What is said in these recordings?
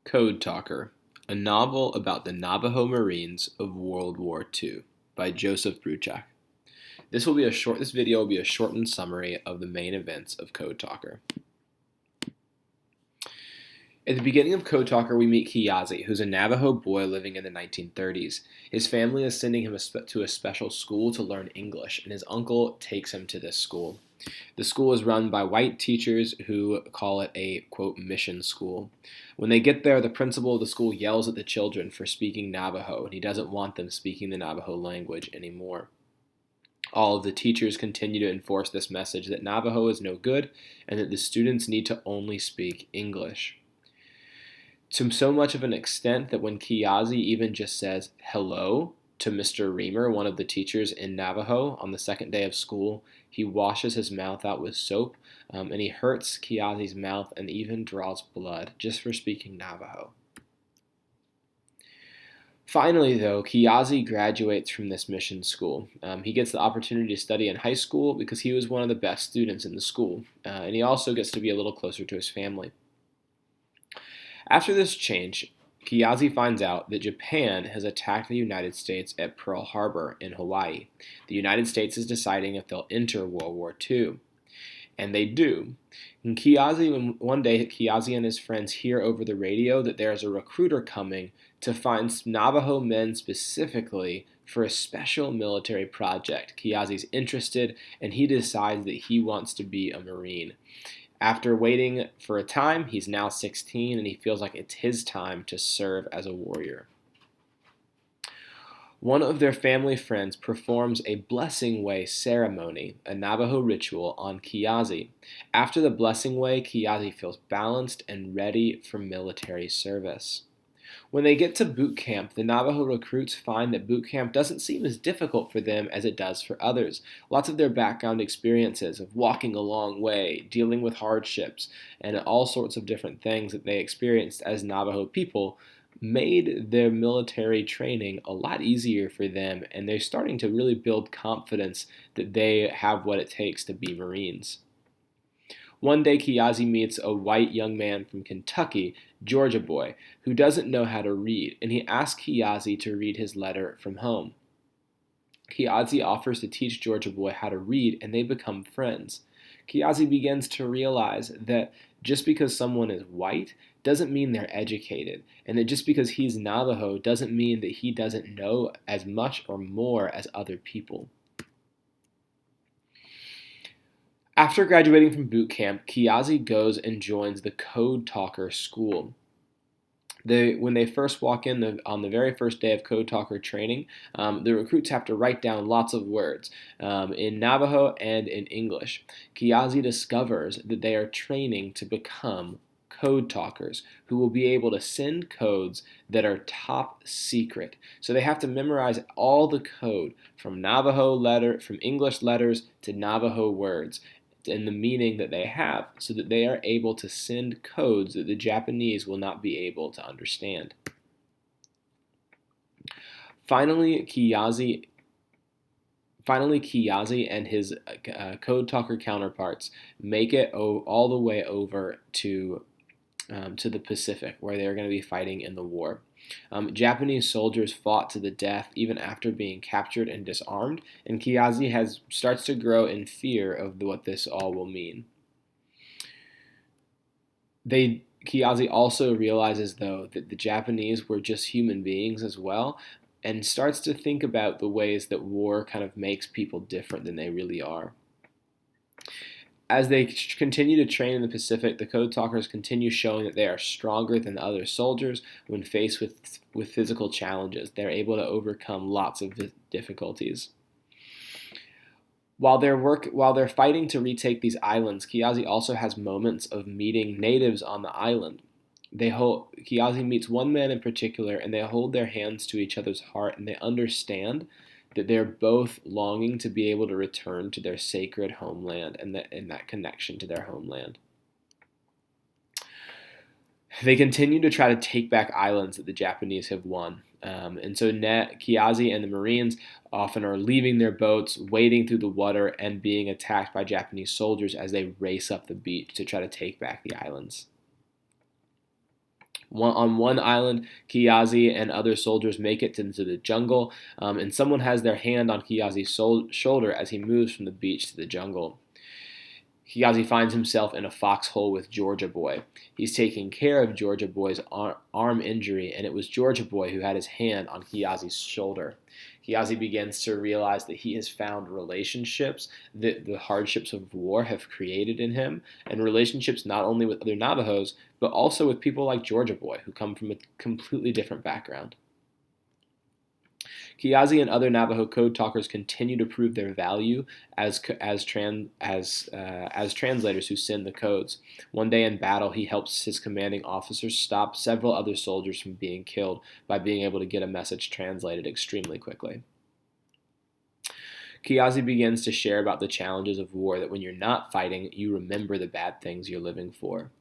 Code Talker, a novel about the Navajo Marines of World War II by Joseph Bruchac. This video will be a shortened summary of the main events of Code Talker. At the beginning of Code Talker, we meet Kiyazi, who's a Navajo boy living in the 1930s. His family is sending him to a special school to learn English, and his uncle takes him to this school. The school is run by white teachers who call it a, quote, mission school. When they get there, the principal of the school yells at the children for speaking Navajo, and he doesn't want them speaking the Navajo language anymore. All of the teachers continue to enforce this message that Navajo is no good and that the students need to only speak English. To so much of an extent that when Kiyazi even just says hello to Mr. Reamer, one of the teachers in Navajo, on the second day of school, he washes his mouth out with soap, and he hurts Kiyazi's mouth and even draws blood just for speaking Navajo. Finally, though, Kiyazi graduates from this mission school. He gets the opportunity to study in high school because he was one of the best students in the school, and he also gets to be a little closer to his family. After this change, Kiyazi finds out that Japan has attacked the United States at Pearl Harbor in Hawaii. The United States is deciding if they'll enter World War II. And they do. One day, Kiyazi and his friends hear over the radio that there is a recruiter coming to find Navajo men specifically for a special military project. Kiyazi's interested, and he decides that he wants to be a Marine. After waiting for a time, he's now 16, and he feels like it's his time to serve as a warrior. One of their family friends performs a blessing way ceremony, a Navajo ritual, on Kiyazi. After the blessing way, Kiyazi feels balanced and ready for military service. When they get to boot camp, the Navajo recruits find that boot camp doesn't seem as difficult for them as it does for others. Lots of their background experiences of walking a long way, dealing with hardships, and all sorts of different things that they experienced as Navajo people made their military training a lot easier for them, and they're starting to really build confidence that they have what it takes to be Marines. One day, Kiyazi meets a white young man from Kentucky, Georgia boy, who doesn't know how to read, and he asks Kiyazi to read his letter from home. Kiyazi offers to teach Georgia boy how to read, and they become friends. Kiyazi begins to realize that just because someone is white doesn't mean they're educated, and that just because he's Navajo doesn't mean that he doesn't know as much or more as other people. After graduating from boot camp, Kiyazi goes and joins the Code Talker school. When they first walk in on the very first day of Code Talker training, the recruits have to write down lots of words in Navajo and in English. Kiyazi discovers that they are training to become code talkers who will be able to send codes that are top secret. So they have to memorize all the code from English letters to Navajo words and the meaning that they have so that they are able to send codes that the Japanese will not be able to understand. Finally, Kiyazi and his Code Talker counterparts make it all the way over to the Pacific, where they're going to be fighting in the war. Japanese soldiers fought to the death even after being captured and disarmed, and Kiyazi starts to grow in fear of what this all will mean. Kiyazi also realizes, though, that the Japanese were just human beings as well, and starts to think about the ways that war kind of makes people different than they really are. As they continue to train in the Pacific, the Code Talkers continue showing that they are stronger than the other soldiers when faced with physical challenges. They're able to overcome lots of difficulties. While they're fighting to retake these islands, Kiyazi also has moments of meeting natives on the island. Kiyazi meets one man in particular, and they hold their hands to each other's heart, and they understand that they're both longing to be able to return to their sacred homeland and that connection to their homeland. They continue to try to take back islands that the Japanese have won. And so Kiyazi and the Marines often are leaving their boats, wading through the water, and being attacked by Japanese soldiers as they race up the beach to try to take back the islands. On one island, Kiyazi and other soldiers make it into the jungle, and someone has their hand on Kiyazi's shoulder as he moves from the beach to the jungle. Kiyazi finds himself in a foxhole with Georgia Boy. He's taking care of Georgia Boy's arm injury, and it was Georgia Boy who had his hand on Kiyazi's shoulder. Kiyazi begins to realize that he has found relationships that the hardships of war have created in him, and relationships not only with other Navajos, but also with people like Georgia Boy, who come from a completely different background. Kiyazi and other Navajo code talkers continue to prove their value as translators who send the codes. One day in battle, he helps his commanding officers stop several other soldiers from being killed by being able to get a message translated extremely quickly. Kiyazi begins to share about the challenges of war, that when you're not fighting, you remember the bad things you're living for.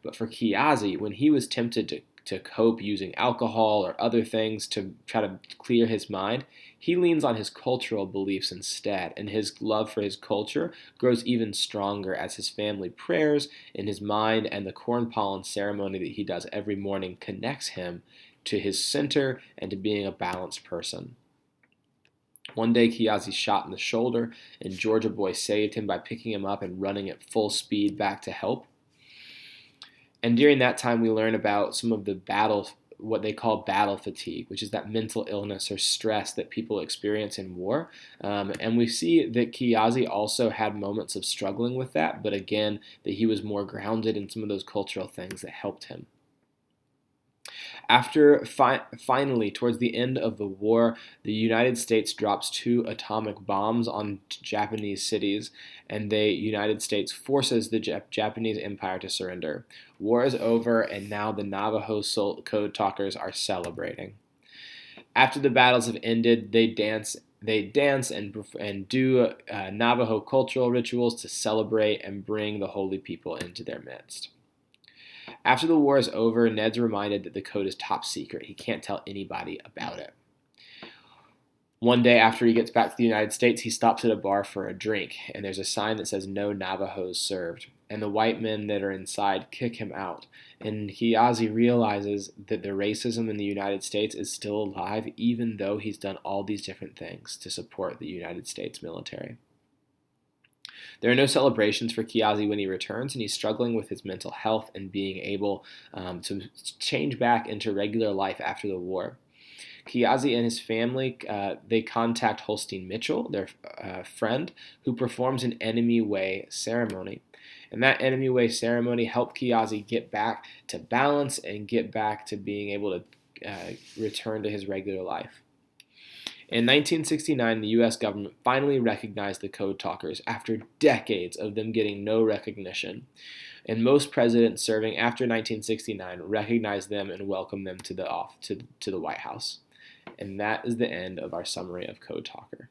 But for Kiyazi, when he was tempted to cope using alcohol or other things to try to clear his mind, he leans on his cultural beliefs instead, and his love for his culture grows even stronger as his family prayers in his mind and the corn pollen ceremony that he does every morning connects him to his center and to being a balanced person. One day, Kiyazi's shot in the shoulder, and Georgia Boy saved him by picking him up and running at full speed back to help. And during that time, we learn about some of the what they call battle fatigue, which is that mental illness or stress that people experience in war. And we see that Kiyazi also had moments of struggling with that, but again, that he was more grounded in some of those cultural things that helped him. After finally, towards the end of the war, the United States drops 2 atomic bombs on Japanese cities, and the United States forces the Japanese Empire to surrender. War is over, and now the Navajo code talkers are celebrating. After the battles have ended, they dance and do Navajo cultural rituals to celebrate and bring the holy people into their midst. After the war is over, Ned's reminded that the code is top secret. He can't tell anybody about it. One day after he gets back to the United States, he stops at a bar for a drink, and there's a sign that says "No Navajos served." And the white men that are inside kick him out. And Kiyazi realizes that the racism in the United States is still alive, even though he's done all these different things to support the United States military. There are no celebrations for Kiyazi when he returns, and he's struggling with his mental health and being able to change back into regular life after the war. Kiyazi and his family, they contact Holstein Mitchell, their friend, who performs an enemy way ceremony. And that enemy way ceremony helped Kiyazi get back to balance and get back to being able to return to his regular life. In 1969, the U.S. government finally recognized the Code Talkers after decades of them getting no recognition. And most presidents serving after 1969 recognized them and welcomed them to the White House. And that is the end of our summary of Code Talker.